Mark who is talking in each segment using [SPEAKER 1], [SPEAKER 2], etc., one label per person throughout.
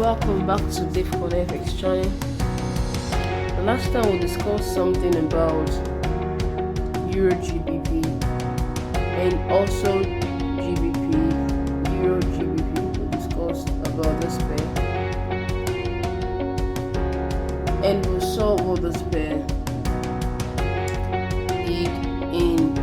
[SPEAKER 1] Welcome back to Davecon FX channel. The last time we discussed something about EURCHF and also GBP, EURCHF. We discussed about this pair and we saw what this pair did in.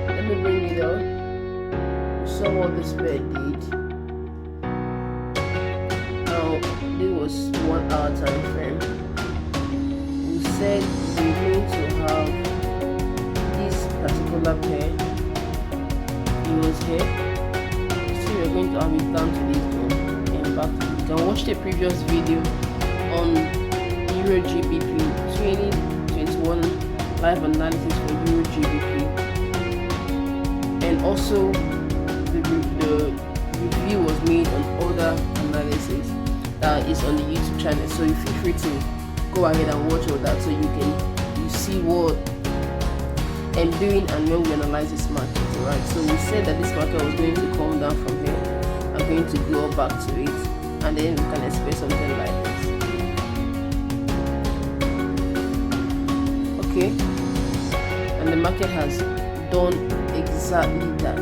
[SPEAKER 1] Let me bring it up. So what this pair did. Now this was 1 hour time frame. We said we're going to have this particular pair. It was here. So we're going to have it down to this one and back. You can watch the previous video on EURCHF 2021 live analysis for EURCHF, and also the review was made on other analysis that is on the YouTube channel, so you feel free to go ahead and watch all that so you see what I'm doing and when we analyze this market. Alright, so we said that this market was going to come down from here. I'm going to go back to it and then we can expect something like this. Okay, and the market has done exactly that.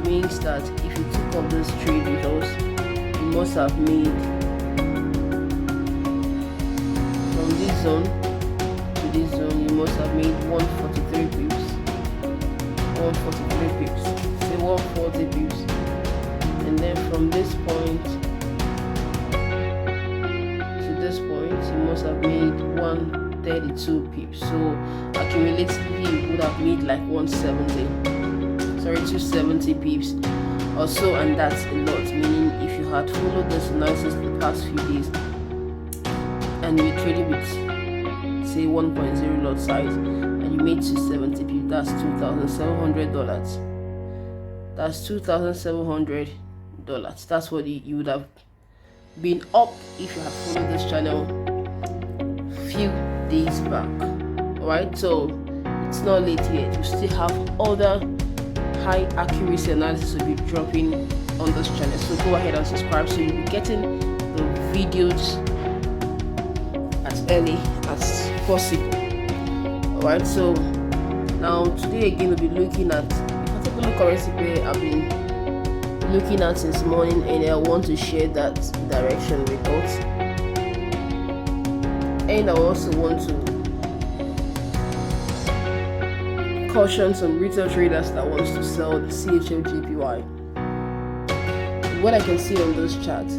[SPEAKER 1] Means that if you took up this trade with us, you must have made from this zone to this zone, you must have made 143 pips, 143 pips, say 140 pips, and then from this point to this point, you must have made 132 pips. So accumulatively, you would have made like 270 pips or so, and that's a lot. Meaning if you had followed this analysis the past few days and you traded with say 1.0 lot size and you made 270 pips, that's $2,700. That's $2,700. That's what you would have been up if you had followed this channel few days back. Alright, so it's not late yet. You still have other high accuracy analysis will be dropping on this channel, so go ahead and subscribe so you'll be getting the videos as early as possible. Alright, so now today again we'll be looking at a particular currency pair I've been looking at since morning, and I want to share that direction with us, and I also want to caution some retail traders that wants to sell CHF-JPY. What I can see on those charts,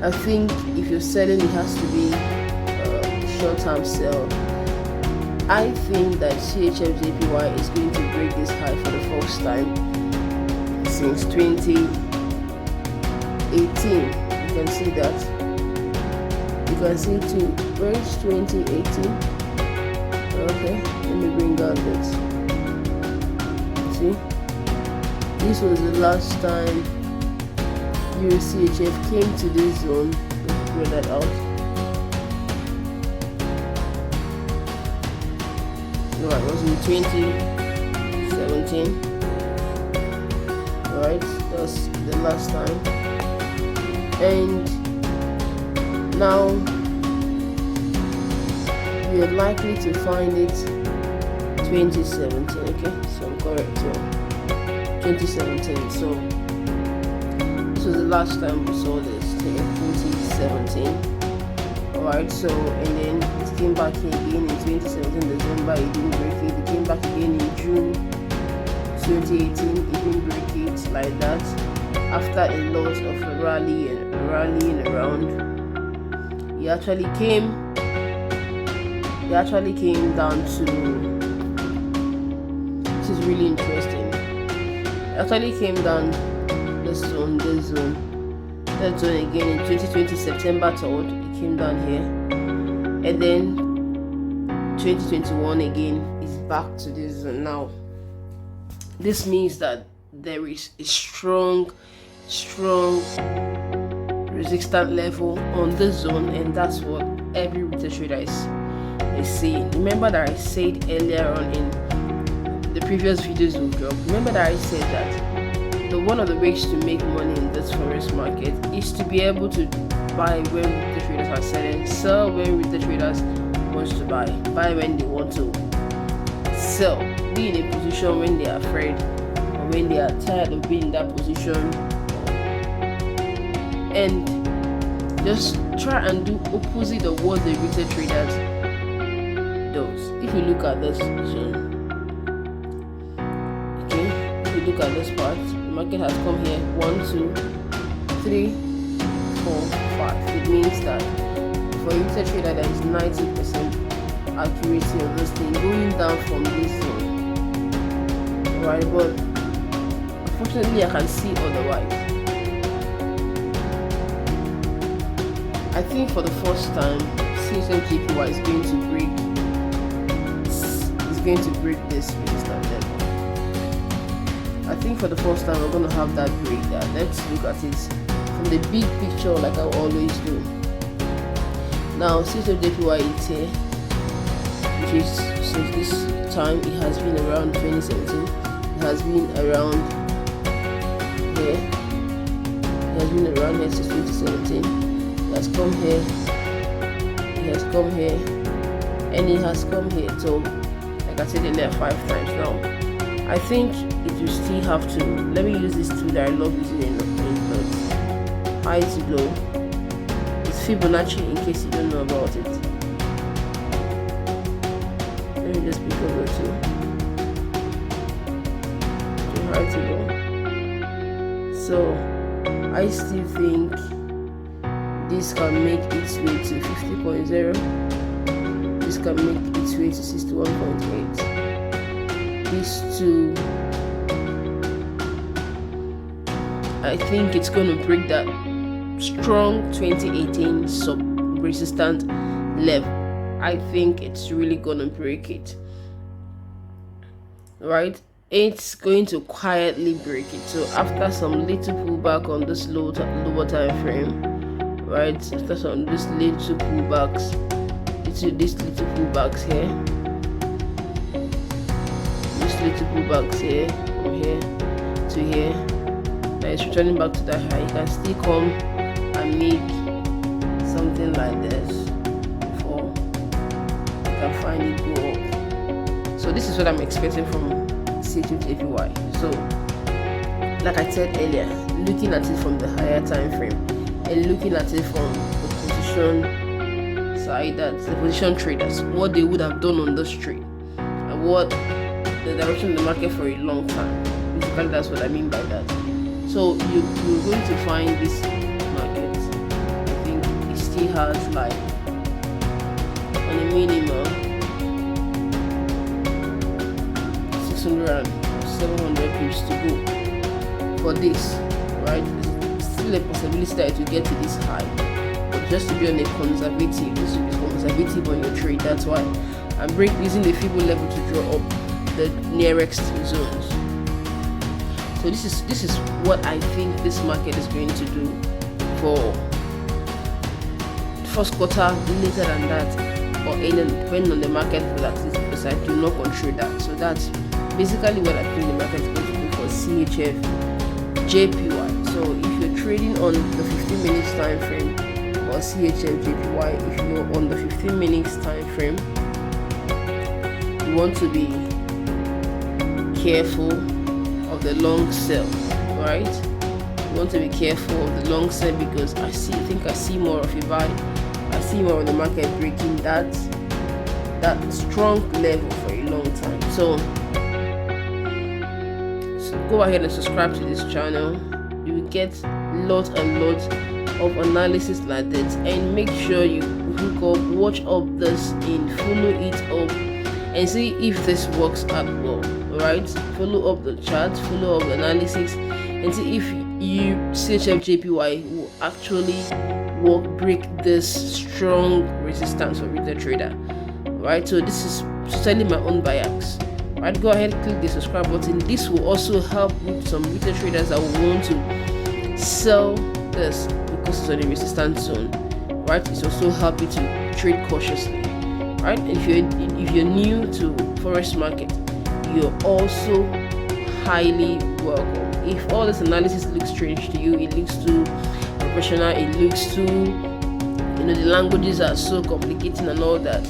[SPEAKER 1] I think if you're selling, it has to be a short-term sell. I think that CHF-JPY is going to break this high for the first time since 2018. You can see that. You can see to breach 2018. Okay, let me bring out this. See, this was the last time EURCHF came to this zone. Let's figure that out. No, it was in 2017. Alright, that's the last time. And now you're likely to find it 2017. Okay, so I'm correct here. 2017. So this was the last time we saw this here, 2017. Alright, so and then it came back here again in 2017 December. It didn't break it. It came back again in June 2018. It didn't break it like that. After a lot of rallying around, he actually came down to, this is really interesting, actually came down this zone again in 2020 September 3rd. It came down here, and then 2021 again is back to this zone. Now this means that there is a strong resistance level on this zone, and that's what every retail trader is saying. Remember that I said earlier on in the previous videos we dropped, remember that I said that one of the ways to make money in this forex market is to be able to buy when the traders are selling, sell when the traders want to buy when they want to sell, be in a position when they are afraid or when they are tired of being in that position, and just try and do opposite of what the retail traders does. If you look at this zone, okay, if you look at this part, the market has come here 1, 2, 3, 4, 5. It means that for a retail trader there is 90% accuracy of this thing going down from this zone, right? But unfortunately I can see otherwise. I think for the first time EURCHF is going to break this resistance level. I think for the first time we're going to have that break. That let's look at it from the big picture like I always do. Now EURCHF is here, which is since this time it has been around 2017. It has been around here. It has been around here since 2017. It has come here. It has come here, and it has come here. So, like I said earlier, 5 times now. I think it will still have to. Let me use this tool that I love using in notes. High to low. It's Fibonacci in case you don't know about it. Let me just pick over to high to low. So I still think this can make its way to 50.0. This can make its way to 61.8. These two, I think it's going to break that strong 2018 sub-resistant level. I think it's really going to break it, right? It's going to quietly break it. So after some little pullback on this lower time frame, right, after some this little pullbacks, these little pullbacks here, these little pullbacks here, from here to here, now it's returning back to that high. You can still come and make something like this before you can find it go up. So this is what I'm expecting from EURCHF. So like I said earlier, looking at it from the higher time frame and looking at it from the position side, that's the position traders, what they would have done on this trade and what the direction of the market for a long time. Basically that's what I mean by that. So you're going to find this market, I think it still has like on a minimum 600 and 700 pips to go for this, right? There's still a possibility that it will get to this high, but just to be on a conservative, this will be conservative on your trade. That's why I'm using the Fibonacci level to draw up the nearest zones. So this is what I think this market is going to do for first quarter, later than that, or any, depending on the market volatility, because I do not control that. So that's basically what I think the market is going to do for EURCHF. So if you're trading on the 15 minutes time frame or EURCHF, if you're on the 15 minutes time frame, you want to be careful of the long sell, right? You want to be careful of the long sell because I think I see more of a buy. I see more of the market breaking that strong level for a long time. So go ahead and subscribe to this channel. You will get lots and lots of analysis like this, and make sure you hook up, watch up this and follow it up and see if this works out well, right? Follow up the charts, follow up the analysis, and see if EURCHF will actually break this strong resistance for retail trader, right? So this is totally my own bias, right? Go ahead and click the subscribe button. This will also help with some retail traders that will want to sell this because it's on a resistance zone, right? It's also help you to trade cautiously, right? If you're new to forex market, you're also highly welcome. if all this analysis looks strange to you, it looks too professional, it looks too, the languages are so complicating and all that,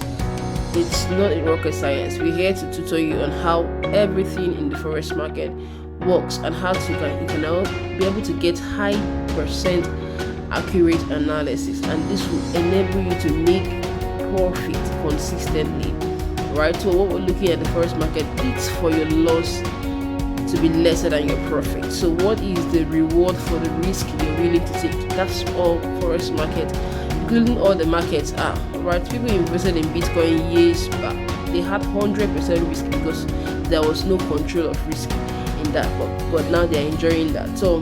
[SPEAKER 1] it's not a rocket science. We're here to tutor you on how everything in the forex market works and how you can now be able to get high percent accurate analysis, and this will enable you to make profit consistently, right? So what we're looking at the forex market, it's for your loss to be lesser than your profit. So what is the reward for the risk you're willing to take? That's all forex market, including all the markets are, right? People invested in Bitcoin years back, they had 100% risk because there was no control of risk in that, but now they're enjoying that. So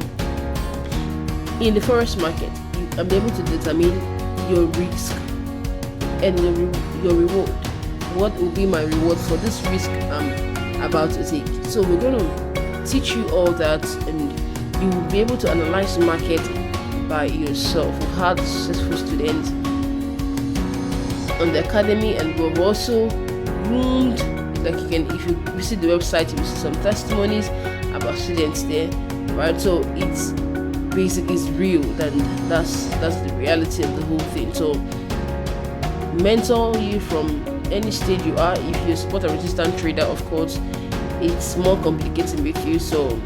[SPEAKER 1] in the forex market, you are able to determine your risk and your reward. What will be my reward for this risk I'm about to take? So we're going to teach you all that, and you will be able to analyze the market by yourself. We've had successful students on the academy, and we've also groomed, like you can, if you visit the website, you will see some testimonies about students there, right? So it's basic, is real, then that's the reality of the whole thing. So mentor you from any stage you are. If you support a resistant trader, of course it's more complicated with you, so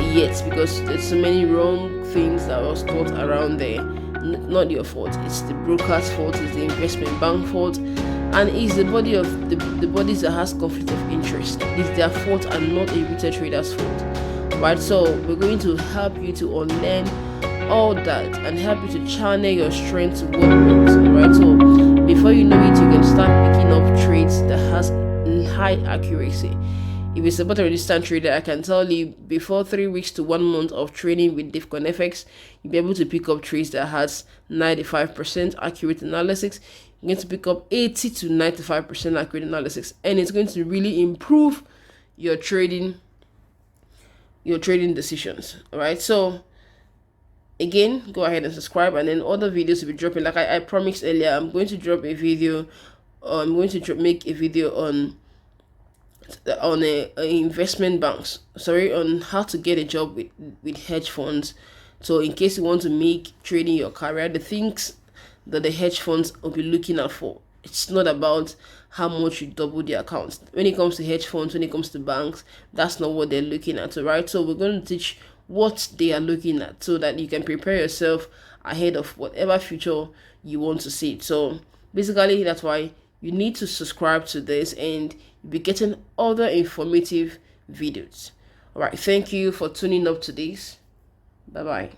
[SPEAKER 1] yes, because there's so many wrong things that was taught around there. Not your fault, it's the broker's fault, it's the investment bank fault, and it's the body of the bodies that has conflict of interest. It's their fault and not a retail trader's fault, right? So we're going to help you to unlearn all that and help you to channel your strength to what works, right? So before you know it, you can start picking up trades that has high accuracy. If you support a resistant trader, I can tell you, before 3 weeks to 1 month of training with Davecon FX, you'll be able to pick up trades that has 95% accurate analysis. You're going to pick up 80 to 95% accurate analysis, and it's going to really improve your trading decisions. All right, so again, go ahead and subscribe, and then other videos will be dropping. Like I promised earlier, I'm going to drop a video. Make a video on a investment banks, on how to get a job with hedge funds. So in case you want to make trading your career, the things that the hedge funds will be looking out for, it's not about how much you double the accounts. When it comes to hedge funds, when it comes to banks, that's not what they're looking at, right? So we're going to teach what they are looking at so that you can prepare yourself ahead of whatever future you want to see. So basically, that's why you need to subscribe to this, and you'll be getting other informative videos. All right, thank you for tuning up to this. Bye bye.